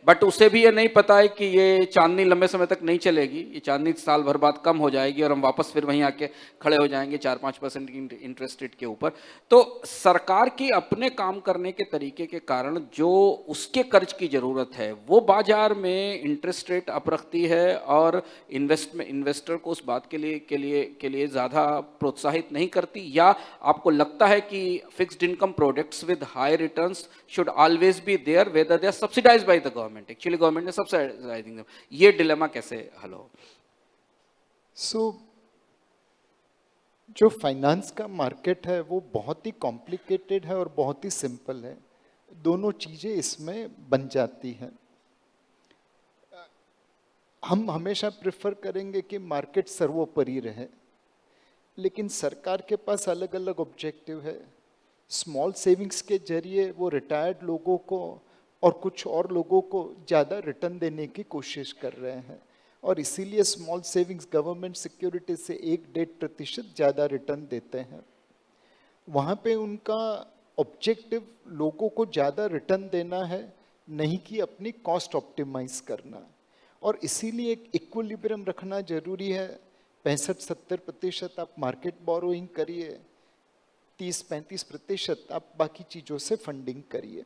बट उसे भी ये नहीं पता है कि ये चांदनी लंबे समय तक नहीं चलेगी, ये चांदनी साल भर बाद कम हो जाएगी और हम वापस फिर वहीं आके खड़े हो जाएंगे 4-5% की इंटरेस्ट रेट के ऊपर। तो सरकार की अपने काम करने के तरीके के कारण जो उसके कर्ज की जरूरत है वो बाजार में इंटरेस्ट रेट अप रखती है और इन्वेस्टर को उस बात के लिए ज़्यादा प्रोत्साहित नहीं करती। या आपको लगता है कि fixed income products with high returns should always be there whether they are subsidised by the government? Actually government ने सब्सिडाइजिंग them। ये डिलेमा कैसे हल हो? जो फाइनेंस का मार्केट है वो बहुत ही कॉम्प्लिकेटेड है और बहुत ही सिंपल है। दोनों चीजें इसमें बन जाती हैं। हम हमेशा प्रेफर करेंगे कि मार्केट सर्वोपरि रहे, लेकिन सरकार के पास अलग अलग ऑब्जेक्टिव है। स्मॉल सेविंग्स के जरिए वो रिटायर्ड लोगों को और कुछ और लोगों को ज़्यादा रिटर्न देने की कोशिश कर रहे हैं, और इसीलिए स्मॉल सेविंग्स गवर्नमेंट सिक्योरिटी से 1-1.5% ज़्यादा रिटर्न देते हैं। वहाँ पे उनका ऑब्जेक्टिव लोगों को ज़्यादा रिटर्न देना है, नहीं कि अपनी कॉस्ट ऑप्टिमाइज करना, और इसीलिए एक इक्विलिब्रियम रखना जरूरी है। 65-70% आप मार्केट बोरोइंग करिए, 30-35% आप बाकी चीज़ों से फंडिंग करिए।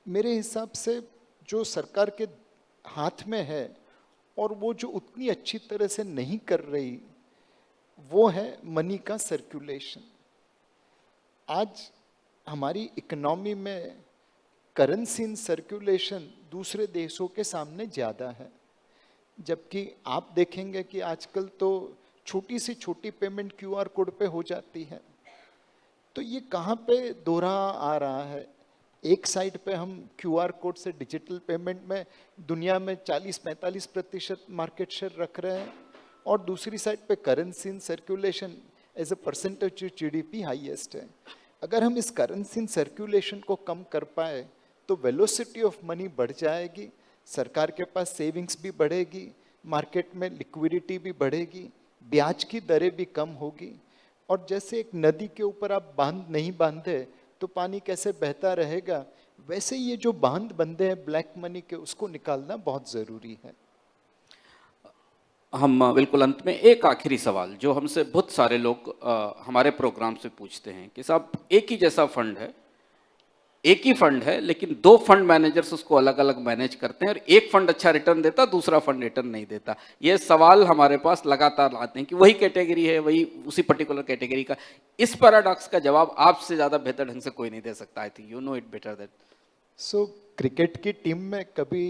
मेरे हिसाब से जो सरकार के हाथ में है और वो जो उतनी अच्छी तरह से नहीं कर रही, वो है मनी का सर्कुलेशन। आज हमारी इकोनॉमी में करेंसी इन सर्कुलेशन दूसरे देशों के सामने ज़्यादा है, जबकि आप देखेंगे कि आजकल तो छोटी से छोटी पेमेंट QR कोड पे हो जाती है। तो ये कहाँ पे दोहरा आ रहा है? एक साइड पे हम QR कोड से डिजिटल पेमेंट में दुनिया में 40-45% मार्केट शेयर रख रहे हैं, और दूसरी साइड पे currency in circulation as a percentage GDP highest है। अगर हम इस करेंसी इन सर्कुलेशन को कम कर पाए तो वेलोसिटी ऑफ मनी बढ़ जाएगी, सरकार के पास सेविंग्स भी बढ़ेगी, मार्केट में लिक्विडिटी भी बढ़ेगी, ब्याज की दरें भी कम होगी। और जैसे एक नदी के ऊपर आप बांध नहीं बांधे तो पानी कैसे बहता रहेगा, वैसे ये जो बांध बंधे हैं ब्लैक मनी के, उसको निकालना बहुत ज़रूरी है। हम बिल्कुल अंत में एक आखिरी सवाल जो हमसे बहुत सारे लोग हमारे प्रोग्राम से पूछते हैं कि साहब एक ही जैसा फंड है, एक ही फंड है, लेकिन 2 फंड मैनेजर्स उसको अलग अलग मैनेज करते हैं, और एक फंड अच्छा रिटर्न देता, दूसरा फंड रिटर्न नहीं देता। ये सवाल हमारे पास लगातार आते हैं कि वही कैटेगरी है, वही उसी पर्टिकुलर कैटेगरी का। इस पैराडॉक्स का जवाब आपसे ज़्यादा बेहतर ढंग से कोई नहीं दे सकता। I think you know it better that. So cricket की टीम में कभी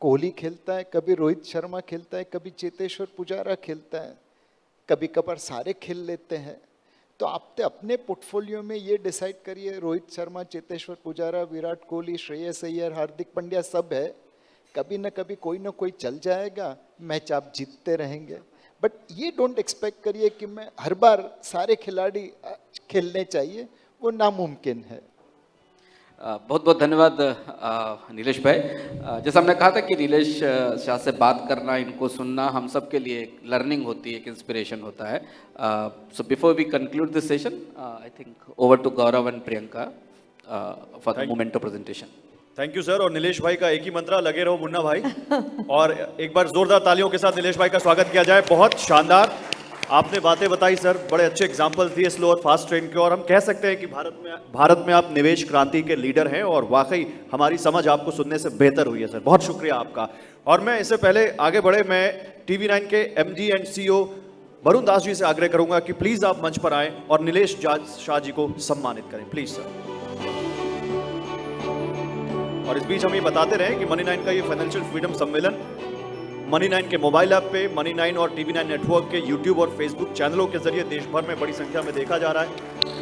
कोहली खेलता है, कभी रोहित शर्मा खेलता है, कभी चेतेश्वर पुजारा खेलता है, कभी कभार सारे खेल लेते हैं। तो आप अपने पोर्टफोलियो में ये डिसाइड करिए, रोहित शर्मा, चेतेश्वर पुजारा, विराट कोहली, श्रेयस अय्यर, हार्दिक पांड्या सब है, कभी ना कभी कोई ना कोई चल जाएगा, मैच आप जीतते रहेंगे। बट ये डोंट एक्सपेक्ट करिए कि मैं हर बार सारे खिलाड़ी खेलने चाहिए, वो नामुमकिन है। बहुत बहुत धन्यवाद नीलेश भाई। जैसा हमने कहा था कि नीलेश शाह से बात करना, इनको सुनना हम सब के लिए एक लर्निंग होती है, एक इंस्पिरेशन होता है। So before we conclude this session, I think over to Gaurav and Priyanka for the memento presentation. Thank you sir. और नीलेश भाई का एक ही मंत्र, लगे रहो मुन्ना भाई। और एक बार जोरदार तालियों के साथ नीलेश भाई का स्वागत किया जाए। बहुत शानदार आपने बातें बताई सर, बड़े अच्छे एग्जाम्पल दिए स्लो और फास्ट ट्रेन के, और हम कह सकते हैं कि भारत में आप निवेश क्रांति के लीडर हैं, और वाकई हमारी समझ आपको सुनने से बेहतर हुई है सर। बहुत शुक्रिया आपका। और मैं इससे पहले आगे बढ़े, मैं TV9 के MD and CEO Varun Das ji से आग्रह करूंगा कि प्लीज आप मंच पर आएं और नीलेश शाह जी को सम्मानित करें, प्लीज सर। और इस बीच हम ये बताते रहे कि Money9 का ये फाइनेंशियल फ्रीडम सम्मेलन Money9 के मोबाइल ऐप पे, Money9 और TV9 नेटवर्क के YouTube और Facebook चैनलों के जरिए देश भर में बड़ी संख्या में देखा जा रहा है।